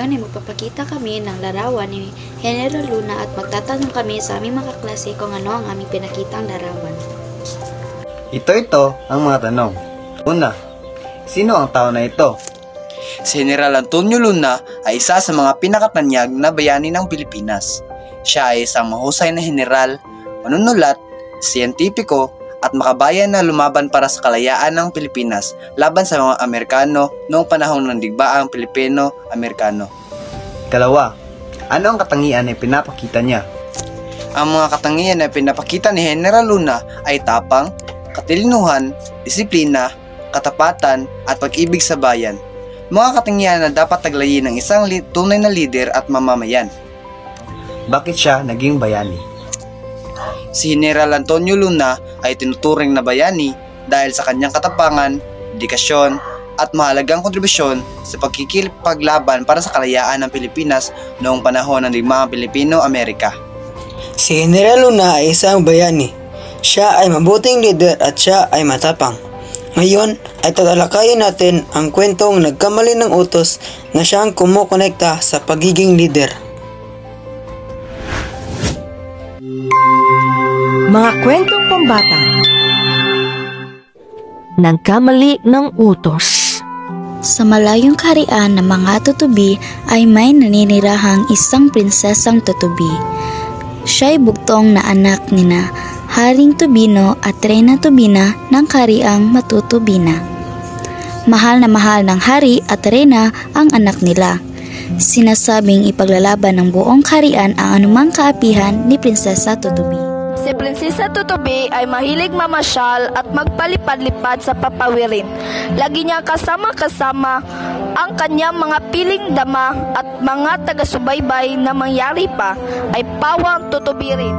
Ngayon ay magpapakita kami ng larawan ni General Luna at magtatanong kami sa aming mga kaklase kung ano ang aming pinakitang larawan. Ito ang mga tanong. Una, sino ang tao na ito? Si General Antonio Luna ay isa sa mga pinakatanyag na bayani ng Pilipinas. Siya ay isang mahusay na general, manunulat, siyentipiko at makabayan na lumaban para sa kalayaan ng Pilipinas laban sa mga Amerikano noong panahon ng digbaang Pilipino-Amerikano. Ikalawa, ano ang katangian na pinapakita niya? Ang mga katangian na pinapakita ni General Luna ay tapang, katilinuhan, disiplina, katapatan at pag-ibig sa bayan. Mga katangian na dapat taglayin ng isang tunay na lider at mamamayan. Bakit siya naging bayani? Si General Antonio Luna ay tinuturing na bayani dahil sa kanyang katapangan, dedikasyon at mahalagang kontribusyon sa pagkikipaglaban para sa kalayaan ng Pilipinas noong panahon ng digmaang Pilipino-Amerika. Si General Luna ay isang bayani. Siya ay mabuting leader at siya ay matapang. Ngayon ay tatalakayin natin ang kwentong nagkamali ng utos na siyang kumukonekta sa pagiging leader. Mga kwentong pambata. Nagkamali ng utos. Sa malayong kaharian ng mga tutubi ay may naninirahang isang prinsesang tutubi. Siya'y bugtong na anak nina Haring Tubino at Reyna Tubina ng kahariang Matutubina. Mahal na mahal ng hari at reyna ang anak nila. Sinasabing ipaglalaban ng buong kaharian ang anumang kaapihan ni Prinsesa Tutubi. Si Prinsesa Tutubi ay mahilig mamasyal at magpalipad-lipad sa papawirin. Lagi niya kasama-kasama ang kanyang mga piling dama at mga taga-subaybay na mangyari pa ay pawang tutubirin.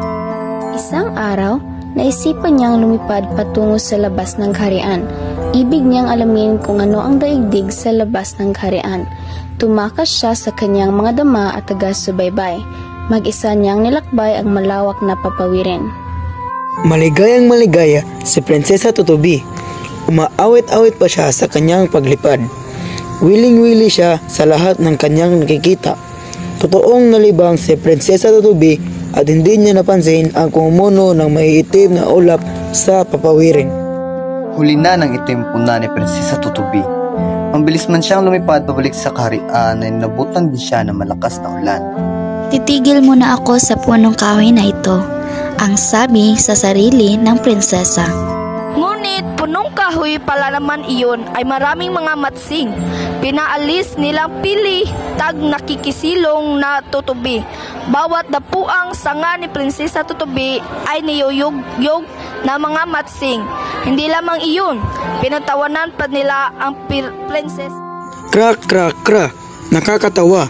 Isang araw, naisipan niyang lumipad patungo sa labas ng kaharian. Ibig niyang alamin kung ano ang daigdig sa labas ng kaharian. Tumakas siya sa kanyang mga dama at taga-subaybay. Mag-isa niyang nilakbay ang malawak na papawirin. Maligayang maligaya si Prinsesa Tutubi. Umaawit-awit pa siya sa kanyang paglipad. Wiling-wili siya sa lahat ng kanyang nakikita. Totoong nalibang si Prinsesa Tutubi at hindi niya napansin ang kumuno ng maiitim na ulap sa papawirin. Huli na ng itim puna ni Prinsesa Tutubi. Ang bilis man siyang lumipad pabalik sa kaharian ay nabutan din siya ng malakas na ulan. Titigil muna ako sa punong kahoy na ito, ang sabi sa sarili ng prinsesa. Ngunit punong kahoy pala naman iyon ay maraming mga matsing. Pinaalis nilang pili tag nakikisilong na tutubi. Bawat dapuang sanga ni Prinsesa Tutubi ay niyuyog-yog na mga matsing. Hindi lamang iyon, pinatawanan pa nila ang prinsesa. Krak, krak, krak. Nakakatawa.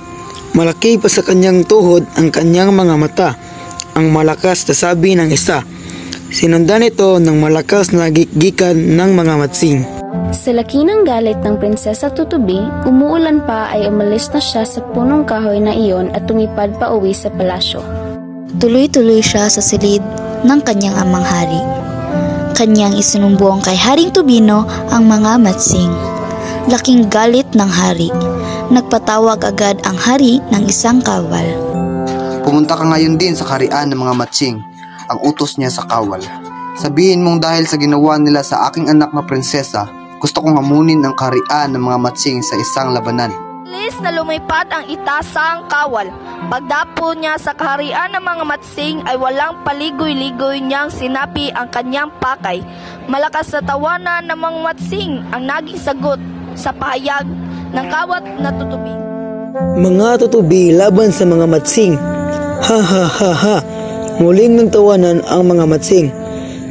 Malaki pa sa kanyang tuhod ang kanyang mga mata. Ang malakas na sabi ng isa. Sinundan ito ng malakas na gikan ng mga matsing. Sa laki ng galit ng Prinsesa Tutubi, umuulan pa ay umalis na siya sa punong kahoy na iyon at tumipad pa uwi sa palasyo. Tuloy-tuloy siya sa silid ng kanyang amang hari. Kanyang isinumbong kay Haring Tubino ang mga matsing. Laking galit ng hari. Nagpatawag agad ang hari ng isang kawal. Pumunta ka ngayon din sa kaharian ng mga matsing. Ang utos niya sa kawal. Sabihin mong dahil sa ginawa nila sa aking anak na prinsesa, gusto kong hamunin ang kaharian ng mga matsing sa isang labanan. Bilis na lumipad ang itasang kawal. Pagdapo niya sa kaharian ng mga matsing ay walang paligoy-ligoy niyang sinapi ang kanyang pakay. Malakas na tawanan ng mga matsing ang naging sagot sa pahayag ng kawat na tutubi. Mga tutubi laban sa mga matsing. Ha ha ha ha. Muling nagtawanan ang mga matsing.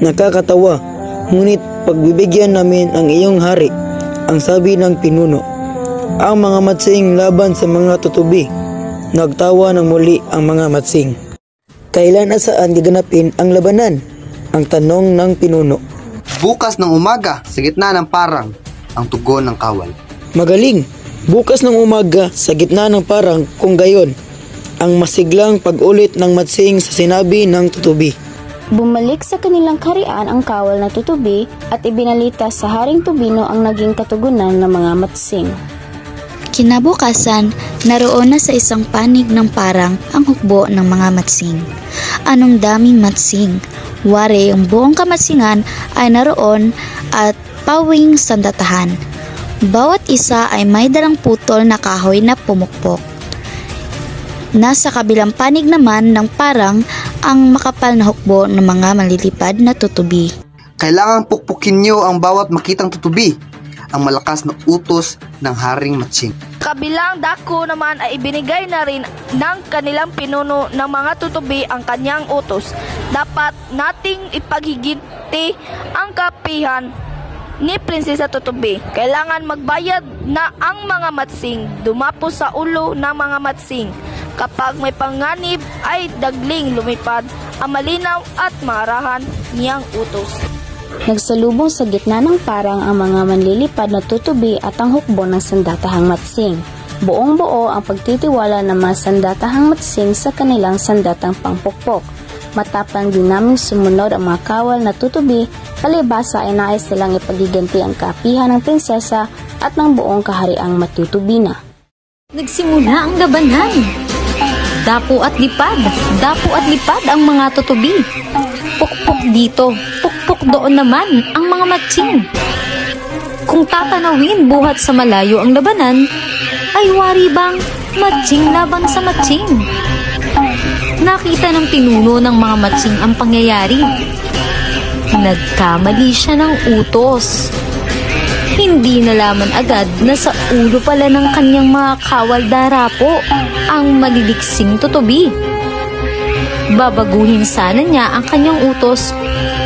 Nakakatawa, ngunit pagbibigyan namin ang iyong hari, ang sabi ng pinuno. Ang mga matsing laban sa mga tutubi. Nagtawa ng muli ang mga matsing. Kailan at saan gaganapin ang labanan? Ang tanong ng pinuno. Bukas ng umaga, sa gitna ng parang, ang tugon ng kawal. Magaling! Bukas ng umaga sa gitna ng parang kung gayon. Ang masiglang pag-ulit ng matsing sa sinabi ng tutubi. Bumalik sa kanilang kaharian ang kawal na tutubi at ibinalita sa Haring Tubino ang naging katugunan ng mga matsing. Kinabukasan, naroon na sa isang panig ng parang ang hukbo ng mga matsing. Anong daming matsing! Wari ang buong kamatsingan ay naroon at pawing sandatahan. Bawat isa ay may dalang putol na kahoy na pumukpok. Nasa kabilang panig naman ng parang ang makapal na hukbo ng mga malilipad na tutubi. Kailangang pukpukin niyo ang bawat makitang tutubi, ang malakas na utos ng Haring Matsing. Kabilang dako naman ay ibinigay na rin ng kanilang pinuno ng mga tutubi ang kanyang utos. Dapat nating ipaghiginti ang kapihan ni Prinsesa Tutubi. Kailangan magbayad na ang mga matsing, dumapo sa ulo ng mga matsing. Kapag may panganib ay dagling lumipad ang malinaw at marahan niyang utos. Nagsalubong sa gitna ng parang ang mga manlilipad na tutubi at ang hukbo ng sandatahang matsing. Buong-buo ang pagtitiwala ng mga sandatahang matsing sa kanilang sandatang pangpukpok. Matapang din naming sumunod ang mga kawal na tutubi, palibasa ay nais nilang ipagiganti ang kaapihan ng prinsesa at ng buong kahariang matutubi na. Nagsimula ang labanan. Dapo at lipad ang mga tutubi. Pukpok dito, pukpok doon naman ang mga matsing. Kung tatanawin buhat sa malayo ang labanan, ay wari bang matsing laban sa matsing? Nakita ng pinuno ng mga matsing ang pangyayari. Nagkamali siya ng utos. Hindi nalaman agad na sa ulo pala ng kanyang mga kawal darapo ang maliliksing tutubi. Babaguhin sana niya ang kanyang utos,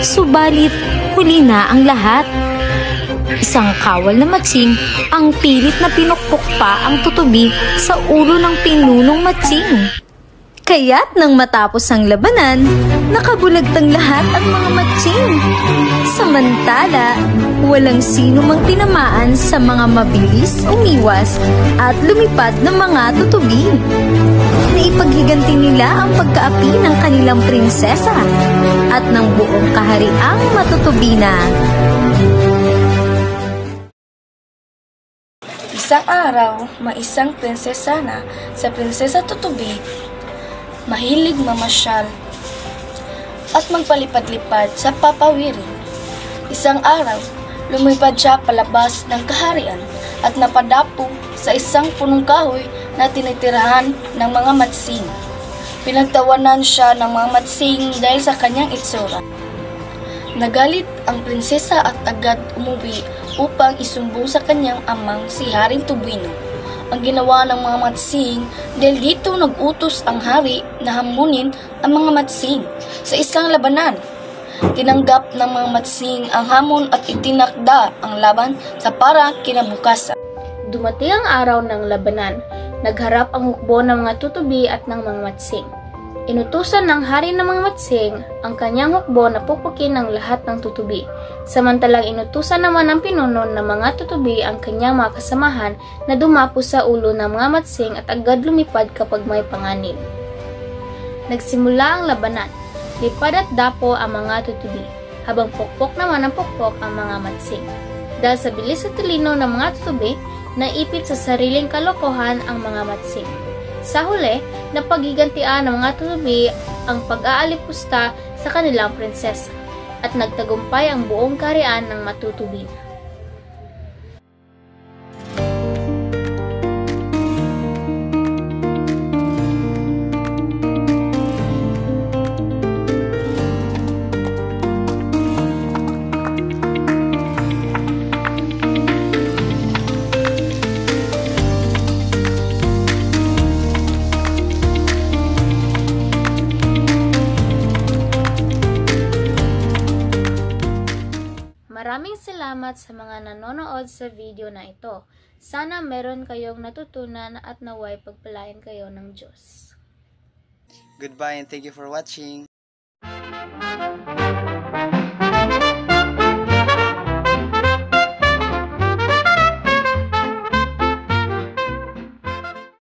subalit huli na ang lahat. Isang kawal na matsing ang pilit na pinukpok pa ang tutubi sa ulo ng pinunong matsing. Kaya't nang matapos ang labanan, nakabulagtang lahat ang mga matsing. Samantala, walang sino mang tinamaan sa mga mabilis umiwas at lumipad ng mga tutubi. Naipaghiganti nila ang pagkaapi ng kanilang prinsesa at ng buong kahariang matutubi na. Isang araw, may isang prinsesa na sa Prinsesa Tutubi. Mahilig mamasyal at magpalipad-lipad sa papawirin. Isang araw, lumipad siya palabas ng kaharian at napadapo sa isang punong kahoy na tinitirahan ng mga matsing. Pinagtawanan siya ng mga matsing dahil sa kanyang itsura. Nagalit ang prinsesa at agad umuwi upang isumbong sa kanyang amang si Haring Tubino ang ginawa ng mga matsing dahil dito nag-utos ang hari na hamunin ang mga matsing sa isang labanan. Tinanggap ng mga matsing ang hamon at itinakda ang laban sa para kinabukasan. Dumating ang araw ng labanan. Nagharap ang hukbo ng mga tutubi at ng mga matsing. Inutusan ng hari ng mga matsing ang kanyang hukbo na pupukin ang lahat ng tutubi. Samantalang inutusan naman ng pinuno ng mga tutubi ang kanyang mga kasamahan na dumapo sa ulo ng mga matsing at agad lumipad kapag may panganib. Nagsimula ang labanan. Lipad at dapo ang mga tutubi, habang pukpok naman ang pukpok ang mga matsing. Dahil sa bilis at talino ng mga tutubi, naipit sa sariling kalokohan ang mga matsing. Sa huli, napagigantian ng mga tutubi ang pag-aalipusta sa kanilang prinsesa at nagtagumpay ang buong kaharian ng matutubi. Maraming salamat sa mga nanonood sa video na ito. Sana meron kayong natutunan at naway pagpalain kayo ng Diyos. Goodbye and thank you for watching.